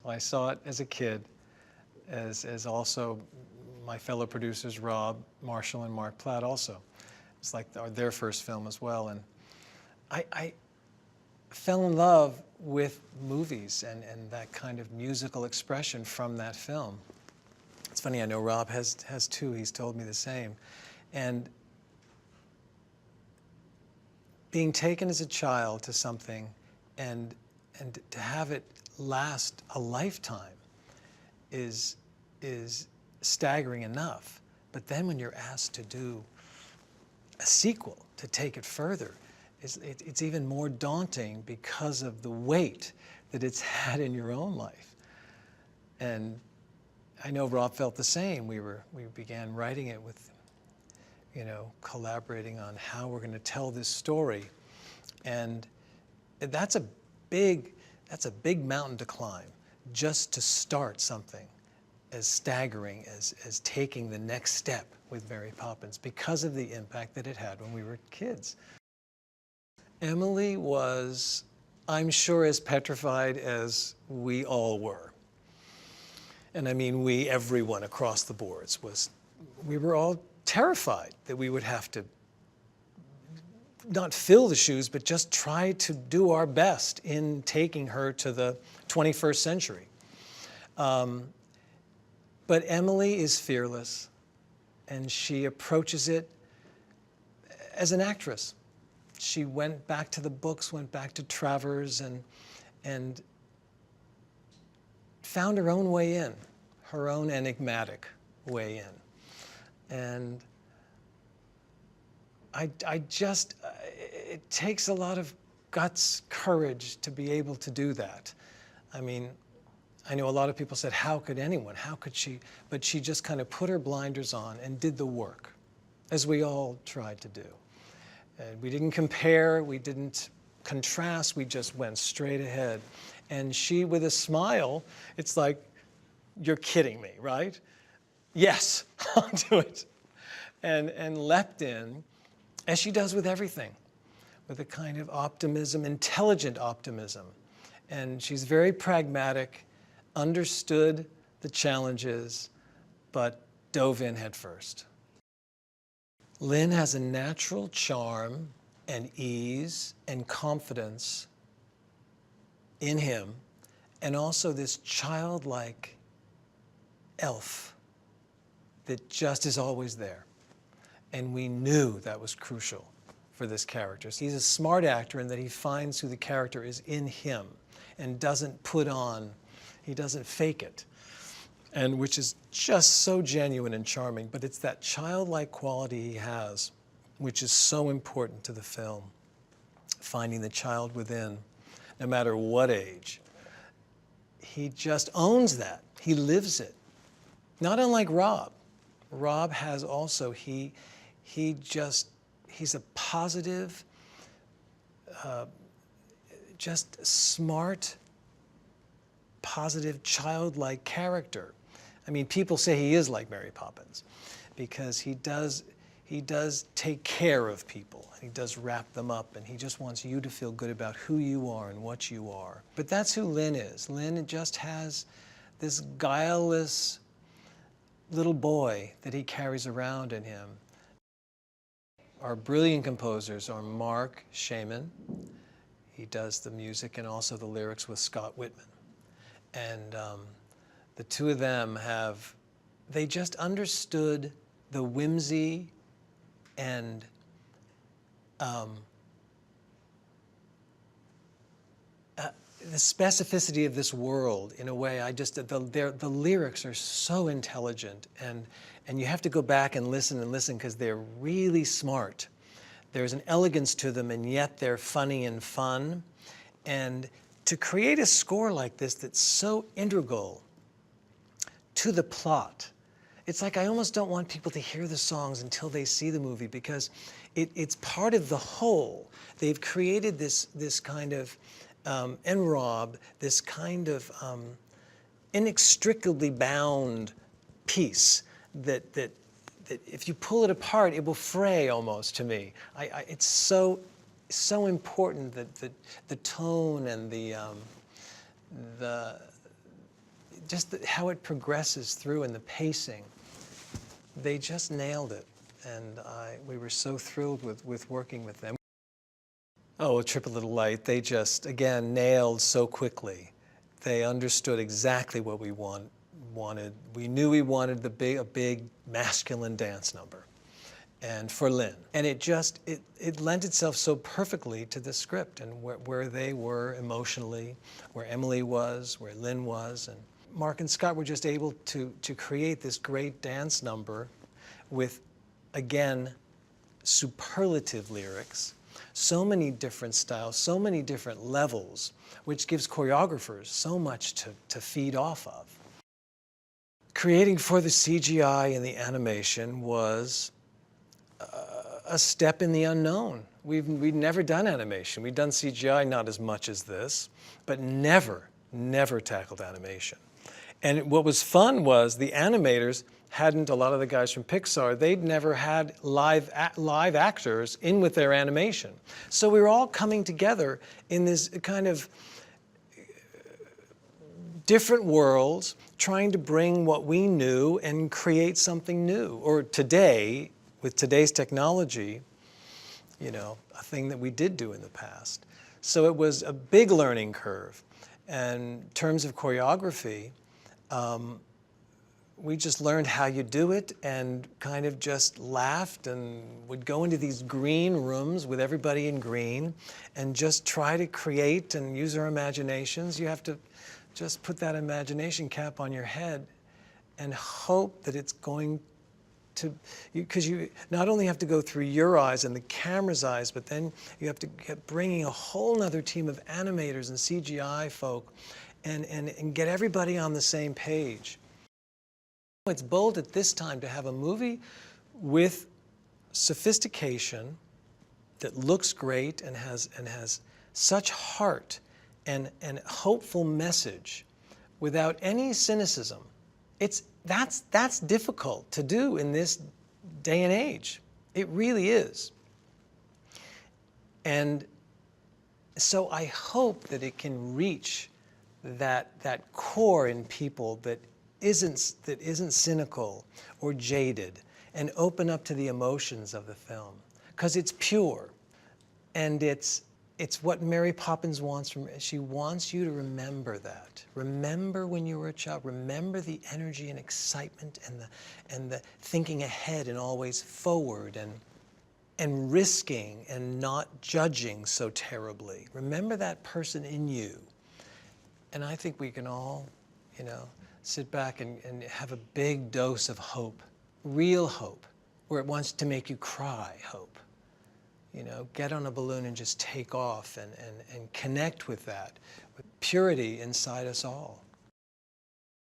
I saw it as a kid, as also my fellow producers, Rob, Marshall, and Mark Platt also. It's like their first film as well. And I fell in love with movies and that kind of musical expression from that film. It's funny, I know Rob has too. He's told me the same. And being taken as a child to something and to have it last a lifetime is staggering enough. But then when you're asked to do a sequel, to take it further, it's even more daunting because of the weight that it's had in your own life. And I know Rob felt the same. We began writing it with, collaborating on how we're going to tell this story. And that's a big mountain to climb, just to start something as staggering as taking the next step with Mary Poppins, because of the impact that it had when we were kids. Emily was, I'm sure, as petrified as we all were. And I mean everyone across the boards we were all terrified that we would have to not fill the shoes, but just try to do our best in taking her to the 21st century. But Emily is fearless, and she approaches it as an actress. She went back to the books, went back to Travers, and found her own way in, her own enigmatic way in. And it takes a lot of guts, courage to be able to do that. I mean, I know a lot of people said, how could anyone, how could she? But she just kind of put her blinders on and did the work, as we all tried to do. And we didn't compare, we didn't contrast, we just went straight ahead. And she, with a smile, it's like, you're kidding me, right? Yes, I'll do it. And leapt in, as she does with everything, with a kind of optimism, intelligent optimism. And she's very pragmatic, understood the challenges, but dove in head first. Lin has a natural charm and ease and confidence in him, and also this childlike elf that just is always there. And we knew that was crucial for this character. He's a smart actor in that he finds who the character is in him and doesn't put on, he doesn't fake it. And which is just so genuine and charming, but it's that childlike quality he has, which is so important to the film. Finding the child within, no matter what age. He just owns that. He lives it. Not unlike Rob. Rob has also, he's a positive, just smart, positive, childlike character. I mean, people say he is like Mary Poppins because he does take care of people. He does wrap them up, and he just wants you to feel good about who you are and what you are. But that's who Lin is. Lin just has this guileless little boy that he carries around in him. Our brilliant composers are Mark Shaman. He does the music and also the lyrics with Scott Whitman. And the two of them they just understood the whimsy and the specificity of this world in a way. The lyrics are so intelligent, and you have to go back and listen because they're really smart. There's an elegance to them, and yet they're funny and fun. And to create a score like this that's so integral to the plot, it's like I almost don't want people to hear the songs until they see the movie, because it's part of the whole. They've created this kind of, and Rob, this kind of inextricably bound piece that if you pull it apart, it will fray almost to me. It's so important that the tone and the how it progresses through and the pacing, they just nailed it. And we were so thrilled with working with them. Oh, A Trip a Little Light, they just, again, nailed so quickly. They understood exactly what we wanted. We knew we wanted a big masculine dance number, and for Lin. And it lent itself so perfectly to the script and where they were emotionally, where Emily was, where Lin was. And Mark and Scott were just able to create this great dance number with, again, superlative lyrics, so many different styles, so many different levels, which gives choreographers so much to feed off of. Creating for the CGI and the animation was a step in the unknown. We'd never done animation. We'd done CGI, not as much as this, but never tackled animation. And what was fun was the animators hadn't, a lot of the guys from Pixar, they'd never had live actors in with their animation. So we were all coming together in this kind of different worlds, trying to bring what we knew and create something new. Or today, with today's technology, you know, a thing that we did do in the past. So it was a big learning curve. And in terms of choreography, we just learned how you do it and kind of just laughed and would go into these green rooms with everybody in green and just try to create and use our imaginations. You have to just put that imagination cap on your head and hope that it's going to, because you not only have to go through your eyes and the camera's eyes, but then you have to get bringing a whole nother team of animators and CGI folk and get everybody on the same page. It's bold at this time to have a movie with sophistication that looks great and has such heart and hopeful message without any cynicism. That's difficult to do in this day and age. It really is. And so I hope that it can reach that core in people that isn't cynical or jaded and open up to the emotions of the film, because it's pure and it's what Mary Poppins wants from. She wants you to remember that. Remember when you were a child. Remember the energy and excitement and the thinking ahead and always forward and risking and not judging so terribly. Remember that person in you. And I think we can all, you know, sit back and have a big dose of hope, real hope, where it wants to make you cry hope. You know, get on a balloon and just take off and connect with that, with purity inside us all.